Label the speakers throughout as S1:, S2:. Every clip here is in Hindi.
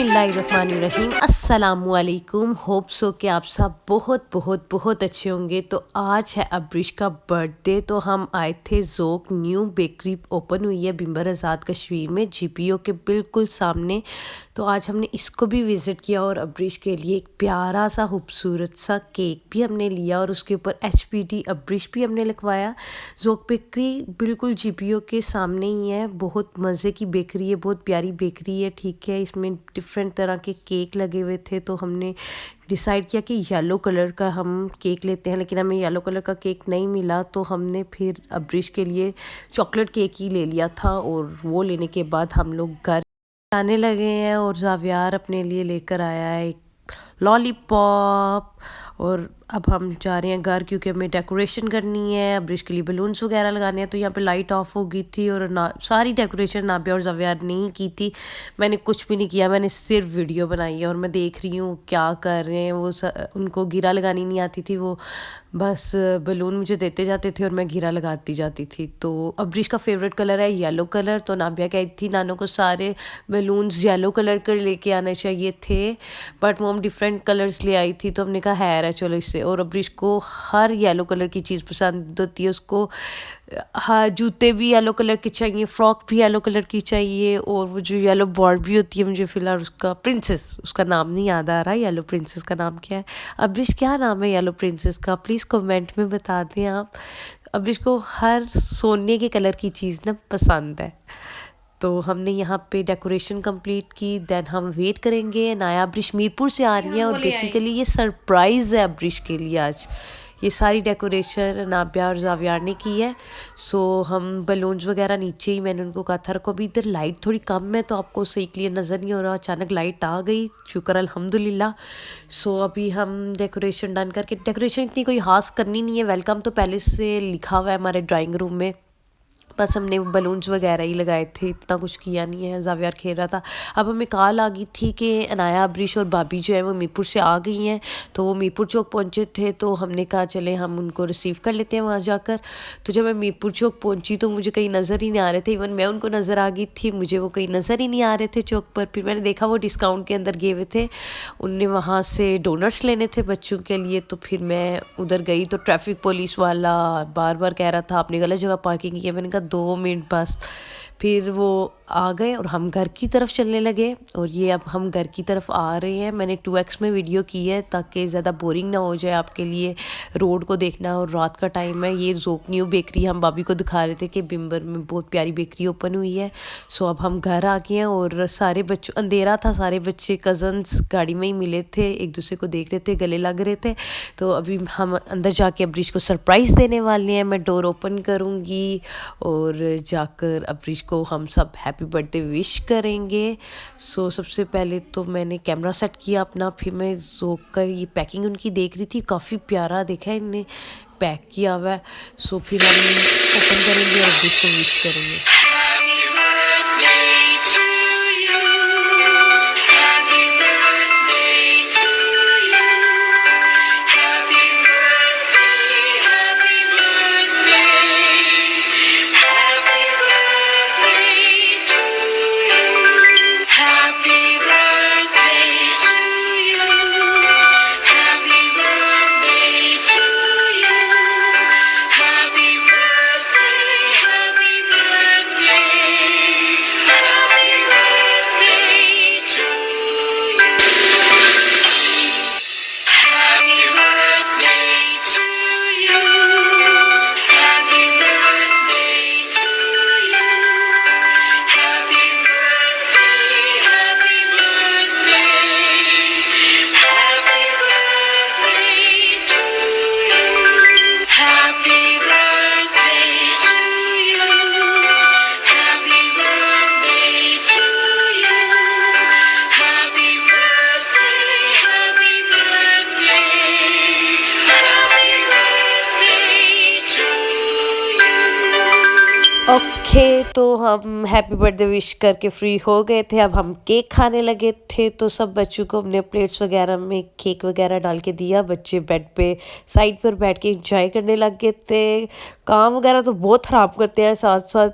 S1: बिस्मिल्लाहिर्रहमानिर्रहीम अस्सलामुअलैकुम। होप सो कि आप सब बहुत बहुत बहुत अच्छे होंगे। तो आज है अब्रिश का बर्थडे, तो हम आए थे ज़ोक न्यू बेकरी ओपन हुई है बिम्बर आज़ाद कश्मीर में, जीपीओ के बिल्कुल सामने। तो आज हमने इसको भी विज़िट किया और अब्रिश के लिए एक प्यारा सा खूबसूरत सा केक भी हमने लिया और उसके ऊपर HPD अब्रिश भी हमने लिखवाया। ज़ोक बेकरी बिल्कुल जीपीओ के सामने ही है, बहुत मज़े की बेकरी है, बहुत प्यारी बेकरी है। ठीक है, इसमें डिफरेंट तरह के केक लगे हुए थे, तो हमने डिसाइड किया कि येलो कलर का हम केक लेते हैं, लेकिन हमें येलो कलर का केक नहीं मिला, तो हमने फिर अब्रिश के लिए चॉकलेट केक ही ले लिया था। और वो लेने के बाद हम लोग घर आने लगे हैं और जावियार अपने लिए लेकर आया है एक लॉलीपॉप। और अब हम जा रहे हैं घर, क्योंकि हमें डेकोरेशन करनी है, अब्रिश के लिए बलून्स वगैरह लगाने हैं। तो यहाँ पे लाइट ऑफ हो गई थी और ना सारी डेकोरेशन नाबिया और जावियार ने ही की थी, मैंने कुछ भी नहीं किया, मैंने सिर्फ वीडियो बनाई है। और मैं देख रही हूँ क्या कर रहे हैं वो, उनको गिरा लगानी नहीं आती थी, वो बस बलून मुझे देते जाते थे और मैं गिरा लगाती जाती थी। तो अब्रिश का फेवरेट कलर है येलो कलर, तो नाबिया कहती थी नानों को सारे बलून्स येलो कलर के लेके आने चाहिए थे, बट वो हम डिफरेंट कलर्स ले आई थी, तो हमने कहा है चलो इससे। और अब्रिश को हर येलो कलर की चीज़ पसंद होती है, उसको हाँ जूते भी येलो कलर के चाहिए, फ्रॉक भी येलो कलर की चाहिए, और वो जो येलो बॉर्ड भी होती है, मुझे फ़िलहाल उसका प्रिंसेस, उसका नाम नहीं याद आ रहा, येलो प्रिंसेस का नाम क्या है। अब्रिश क्या नाम है येलो प्रिंसेस का, प्लीज़ कमेंट में बता दें आप। अब्रिश को हर सोने के कलर की चीज़ ना पसंद है। तो हमने यहाँ पे डेकोरेशन कंप्लीट की, देन हम वेट करेंगे। नाया अब्रिश मीरपुर से आ रही है और बेसिकली ये सरप्राइज़ है अब्रिश के लिए। आज ये सारी डेकोरेशन नाबिया और जावियार ने की है। सो हम बलून्स वगैरह नीचे ही, मैंने उनको कहा था रखो, अभी इधर लाइट थोड़ी कम है तो आपको सही क्लियर नज़र नहीं हो रहा, अचानक लाइट आ गई, शुक्र अल्हम्दुलिल्लाह। सो अभी हम डेकोरेशन डन करके, डेकोरेशन इतनी कोई खास करनी नहीं है, वेलकम तो पहले से लिखा हुआ है हमारे ड्राइंग रूम में, बस हमने बलून्स वगैरह ही लगाए थे, इतना कुछ किया नहीं है। जावियार खेल रहा था। अब हमें कॉल आ गई थी कि अनाया अब्रिश और भाभी जो है वो मीरपुर से आ गई हैं, तो वो मीरपुर चौक पहुंचे थे, तो हमने कहा चले हम उनको रिसीव कर लेते हैं वहाँ जाकर। तो जब मैं मीरपुर चौक पहुंची तो मुझे कहीं नज़र ही नहीं आ रहे थे, इवन मैं उनको नज़र आ गई थी, मुझे वो कहीं नज़र ही नहीं आ रहे थे चौक पर। फिर मैंने देखा वो डिस्काउंट के अंदर गए हुए थे, उनने वहाँ से डोनट्स लेने थे बच्चों के लिए। तो फिर मैं उधर गई तो ट्रैफिक पुलिस वाला बार बार कह रहा था आपने गलत जगह पार्किंग की है। मैंने कहा 2 मिनट बस। फिर वो आ गए और हम घर की तरफ चलने लगे, और ये अब हम घर की तरफ आ रहे हैं। मैंने 2x में वीडियो की है ताकि ज़्यादा बोरिंग ना हो जाए आपके लिए रोड को देखना, और रात का टाइम है। ये ज़ोक न्यू बेकरी हम भाभी को दिखा रहे थे कि बिम्बर में बहुत प्यारी बेकरी ओपन हुई है। सो अब हम घर आ गए हैं और सारे बच्चों, अंधेरा था, सारे बच्चे कज़न्स गाड़ी में ही मिले थे, एक दूसरे को देख रहे थे, गले लग रहे थे। तो अभी हम अंदर जाके अब्रिश को सरप्राइज़ देने वाले हैं। मैं डोर ओपन करूँगी और जाकर अब्रिश को हम सब हैप्पी बर्थडे विश करेंगे। सो सबसे पहले तो मैंने कैमरा सेट किया अपना, फिर मैं ज़ोक का ये पैकिंग उनकी देख रही थी, काफ़ी प्यारा देखा है इनने पैक किया हुआ है। सो फिर हम ओपन करेंगे और अब्रिश को विश करेंगे। ओके, तो हम हैप्पी बर्थडे विश करके फ्री हो गए थे। अब हम केक खाने लगे थे, तो सब बच्चों को अपने प्लेट्स वगैरह में केक वगैरह डाल के दिया। बच्चे बेड पे साइड पर बैठ के एंजॉय करने लग गए थे। काम वगैरह तो बहुत ख़राब करते हैं, साथ साथ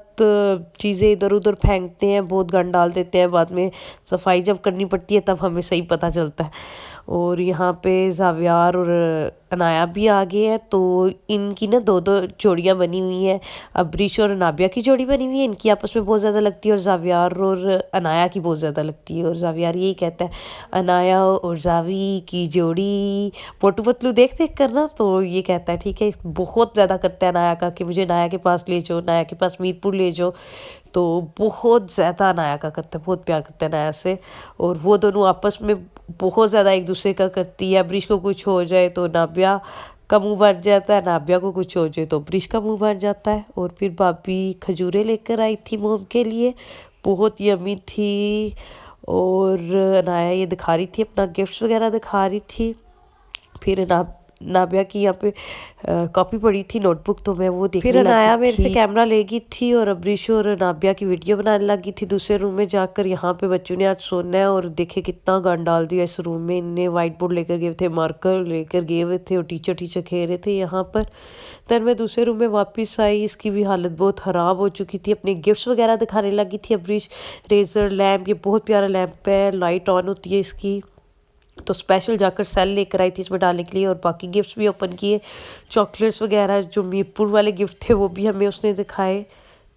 S1: चीज़ें इधर उधर फेंकते हैं, बहुत गंद डाल देते हैं। बाद में सफाई जब करनी पड़ती है तब हमें सही पता चलता है। और यहाँ पे ज़ावियार और अनाया भी आ गए हैं, तो इनकी ना दो दो जोड़ियाँ बनी हुई हैं। अब्रिश और नाबिया की जोड़ी बनी हुई है, इनकी आपस में बहुत ज़्यादा लगती है, और ज़ावियार और अनाया की बहुत ज़्यादा लगती है। और ज़ावियार यही कहता है अनाया और ज़ावी की जोड़ी मोटू पतलू देख देख कर ना, तो ये कहता है ठीक है। बहुत ज़्यादा करता है अनाया का कि मुझे नाया के पास ले जाओ, नाया के पास मीरपुर ले जाओ। तो बहुत ज़्यादा नाया का करता है, बहुत प्यार करता है नाया से। और वो दोनों आपस में बहुत ज़्यादा एक दूसरे का करती है। अब्रिश को कुछ हो जाए तो नाबिया का मुंह बन जाता है, नाबिया को कुछ हो जाए तो अब्रिश का मुंह बन जाता है। और फिर भाभी खजूरें लेकर आई थी मोम के लिए, बहुत यम्मी थी। और अनाया ये दिखा रही थी, अपना गिफ्ट्स वगैरह दिखा रही थी। फिर नाबिया की यहाँ पे कॉपी पड़ी थी, नोटबुक, तो मैं वो देखने लगी थी। फिर अनाया मेरे से कैमरा ले गई थी और अब्रिश और नाबिया की वीडियो बनाने लगी थी दूसरे रूम में जाकर। यहाँ पे बच्चों ने आज सोना है, और देखे कितना गंद डाल दिया इस रूम में। इनने वाइट बोर्ड लेकर गए थे, मार्कर लेकर गए हुए थे, और टीचर खेल रहे थे यहाँ पर। देन मैं दूसरे रूम में वापस आई, इसकी भी हालत बहुत ख़राब हो चुकी थी। अपने गिफ्ट्स वगैरह दिखाने लगी थी अब्रिश। रेजर लैम्प, ये बहुत प्यारा लैम्प है, लाइट ऑन होती है इसकी। तो स्पेशल जाकर सेल लेकर आई थी इसमें डालने के लिए। और बाकी गिफ्ट्स भी ओपन किए, चॉकलेट्स वगैरह जो मीरपुर वाले गिफ्ट थे वो भी हमें उसने दिखाए।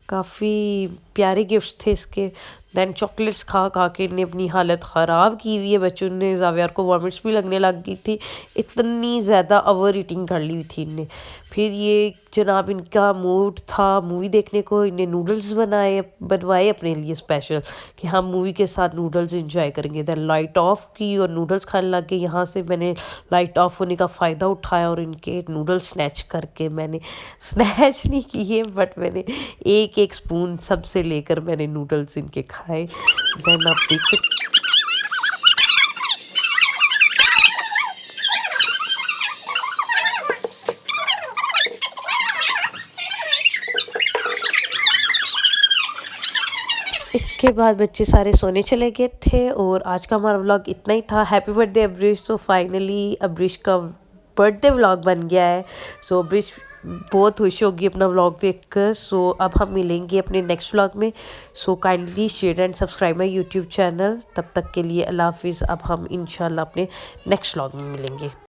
S1: काफ़ी प्यारे गिफ्ट्स थे इसके। देन चॉकलेट्स खा खा के इन्हें अपनी हालत ख़राब की हुई है बच्चों ने। ज़ावियार को वॉमिट्स भी लगने लग गई थी, इतनी ज़्यादा ओवर ईटिंग कर ली हुई थी इनने। फिर ये जनाब इनका मूड था मूवी देखने को, इन्हें नूडल्स बनवाए अपने लिए स्पेशल कि हम मूवी के साथ नूडल्स इंजॉय करेंगे। देन लाइट ऑफ की और नूडल्स खाने लग गए। यहाँ से मैंने लाइट ऑफ होने का फ़ायदा उठाया और इनके नूडल्स स्नैच करके, मैंने स्नैच नहीं किए बट मैंने एक एक स्पून सबसे लेकर मैंने नूडल्स इनके खाए। देन आप देख सकते। इसके बाद बच्चे सारे सोने चले गए थे, और आज का हमारा व्लॉग इतना ही था। Happy birthday Abrish. तो फाइनली अब्रिश का बर्थडे व्लॉग बन गया है। सो अब्रिश बहुत खुश होगी अपना व्लॉग देखकर। सो अब हम मिलेंगे अपने नेक्स्ट व्लॉग में। So kindly share and subscribe my YouTube channel. तब तक के लिए अल्लाह हाफिज़। अब हम इंशाल्लाह अपने नेक्स्ट व्लॉग में मिलेंगे।